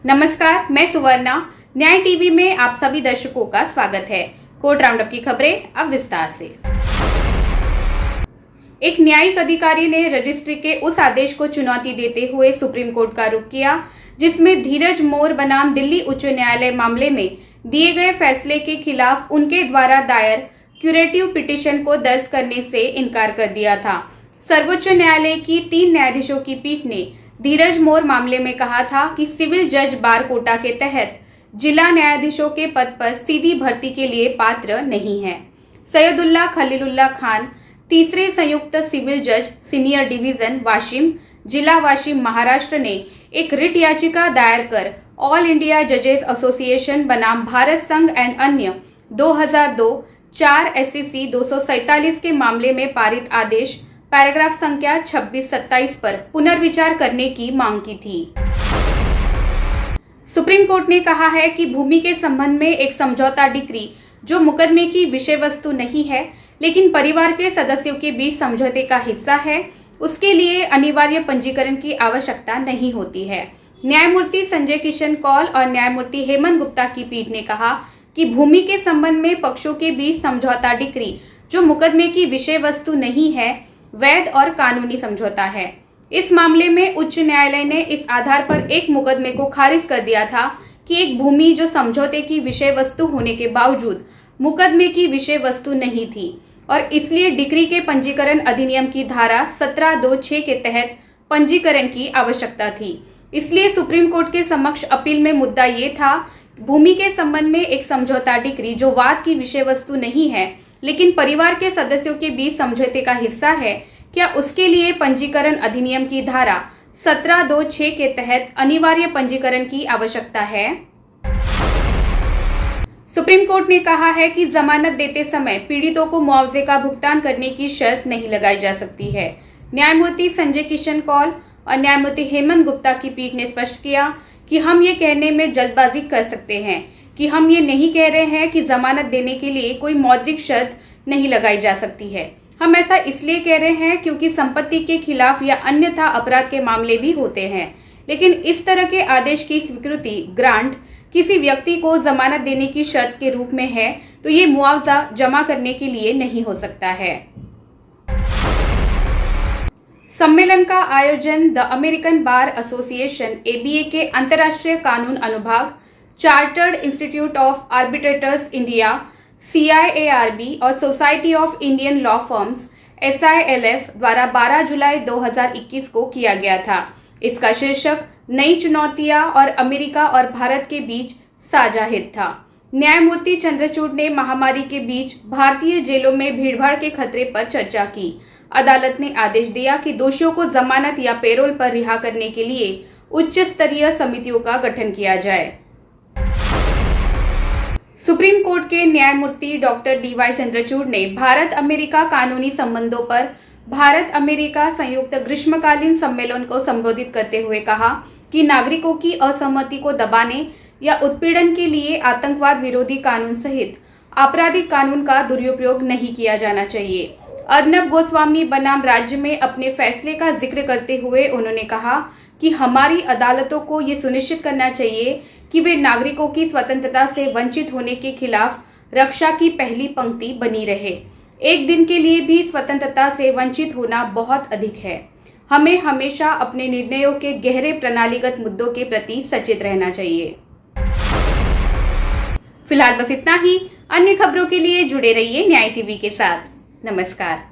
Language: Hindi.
नमस्कार, मैं सुवर्णा। न्याय टीवी में आप सभी दर्शकों का स्वागत है। कोर्ट राउंडअप की खबरें अब विस्तार से। एक न्यायिक अधिकारी ने रजिस्ट्री के उस आदेश को चुनौती देते हुए सुप्रीम कोर्ट का रुख किया, जिसमें धीरज मोर बनाम दिल्ली उच्च न्यायालय मामले में दिए गए फैसले के खिलाफ उनके द्वारा दायर क्यूरेटिव पिटीशन को दर्ज करने से इनकार कर दिया था। सर्वोच्च न्यायालय की 3 न्यायाधीशों की पीठ ने धीरज मोर मामले में कहा था कि सिविल जज बार कोटा के तहत जिला न्यायाधीशों के पद पर सीधी भर्ती के लिए पात्र नहीं है। सैयदुल्ला खलीलुल्लाह खान, तीसरे संयुक्त सिविल जज, सीनियर डिवीजन वाशिम, जिला वाशिम, महाराष्ट्र ने एक रिट याचिका दायर कर ऑल इंडिया जजेस एसोसिएशन बनाम भारत संघ एंड अन्य 2002 4 SCC 247 के मामले में पारित आदेश पैराग्राफ संख्या 26-27 पर पुनर्विचार करने की मांग की थी। सुप्रीम कोर्ट ने कहा है कि भूमि के संबंध में एक समझौता डिक्री जो मुकदमे की विषय वस्तु नहीं है, लेकिन परिवार के सदस्यों के बीच समझौते का हिस्सा है, उसके लिए अनिवार्य पंजीकरण की आवश्यकता नहीं होती है। न्यायमूर्ति संजय किशन कौल और न्यायमूर्ति हेमंत गुप्ता की पीठ ने कहा कि भूमि के संबंध में पक्षों के बीच समझौता डिक्री जो मुकदमे की विषय वस्तु नहीं है, वैध और कानूनी समझौता है। इस मामले में उच्च न्यायालय ने इस आधार पर एक मुकदमे को खारिज कर दिया था कि एक भूमि जो समझौते की विषय वस्तु होने के बावजूद मुकदमे की विषय वस्तु नहीं थी और इसलिए डिक्री के पंजीकरण अधिनियम की धारा 17(2)(6) के तहत पंजीकरण की आवश्यकता थी। इसलिए सुप्रीम कोर्ट के समक्ष अपील में मुद्दा ये था, भूमि के संबंध में एक समझौता डिक्री जो वाद की विषय वस्तु नहीं है, लेकिन परिवार के सदस्यों के बीच समझौते का हिस्सा है, क्या उसके लिए पंजीकरण अधिनियम की धारा 17(2)(6) के तहत अनिवार्य पंजीकरण की आवश्यकता है? सुप्रीम कोर्ट ने कहा है कि जमानत देते समय पीड़ितों को मुआवजे का भुगतान करने की शर्त नहीं लगाई जा सकती है। न्यायमूर्ति संजय किशन कौल और न्यायमूर्ति हेमंत गुप्ता की पीठ ने स्पष्ट किया कि हम ये कहने में जल्दबाजी कर सकते हैं कि हम ये नहीं कह रहे हैं कि जमानत देने के लिए कोई मौद्रिक शर्त नहीं लगाई जा सकती है। हम ऐसा इसलिए कह रहे हैं क्योंकि संपत्ति के खिलाफ या अन्यथा अपराध के मामले भी होते हैं, लेकिन इस तरह के आदेश की स्वीकृति ग्रांट किसी व्यक्ति को जमानत देने की शर्त के रूप में है, तो ये मुआवजा जमा करने के लिए नहीं हो सकता है। सम्मेलन का आयोजन the American bar association ABA के अंतर्राष्ट्रीय कानून अनुभाग, chartered institute of arbitrators India CIARB और society of Indian law firms SILF द्वारा 12 जुलाई 2021 को किया गया था। इसका शीर्षक नई चुनौतियां और अमेरिका और भारत के बीच साझा हित था। न्यायमूर्ति चंद्रचूड़ ने महामारी के बीच भारतीय जेलों में भीड़भाड़ के खतरे पर चर्चा की। अदालत ने आदेश दिया कि दोषियों को जमानत या पैरोल पर रिहा करने के लिए उच्च स्तरीय समितियों का गठन किया जाए। सुप्रीम कोर्ट के न्यायमूर्ति डॉक्टर DY चंद्रचूड़ ने भारत अमेरिका कानूनी संबंधों पर भारत अमेरिका संयुक्त ग्रीष्मकालीन सम्मेलन को संबोधित करते हुए कहा कि नागरिकों की असहमति को दबाने या उत्पीड़न के लिए आतंकवाद विरोधी कानून सहित आपराधिक कानून का दुरुपयोग नहीं किया जाना चाहिए। अर्नब गोस्वामी बनाम राज्य में अपने फैसले का जिक्र करते हुए उन्होंने कहा कि हमारी अदालतों को ये सुनिश्चित करना चाहिए कि वे नागरिकों की स्वतंत्रता से वंचित होने के खिलाफ रक्षा की पहली पंक्ति बनी रहे। एक दिन के लिए भी स्वतंत्रता से वंचित होना बहुत अधिक है। हमें हमेशा अपने निर्णयों के गहरे प्रणालीगत मुद्दों के प्रति सचेत रहना चाहिए। फिलहाल बस इतना ही। अन्य खबरों के लिए जुड़े रहिए न्याय टीवी के साथ। नमस्कार।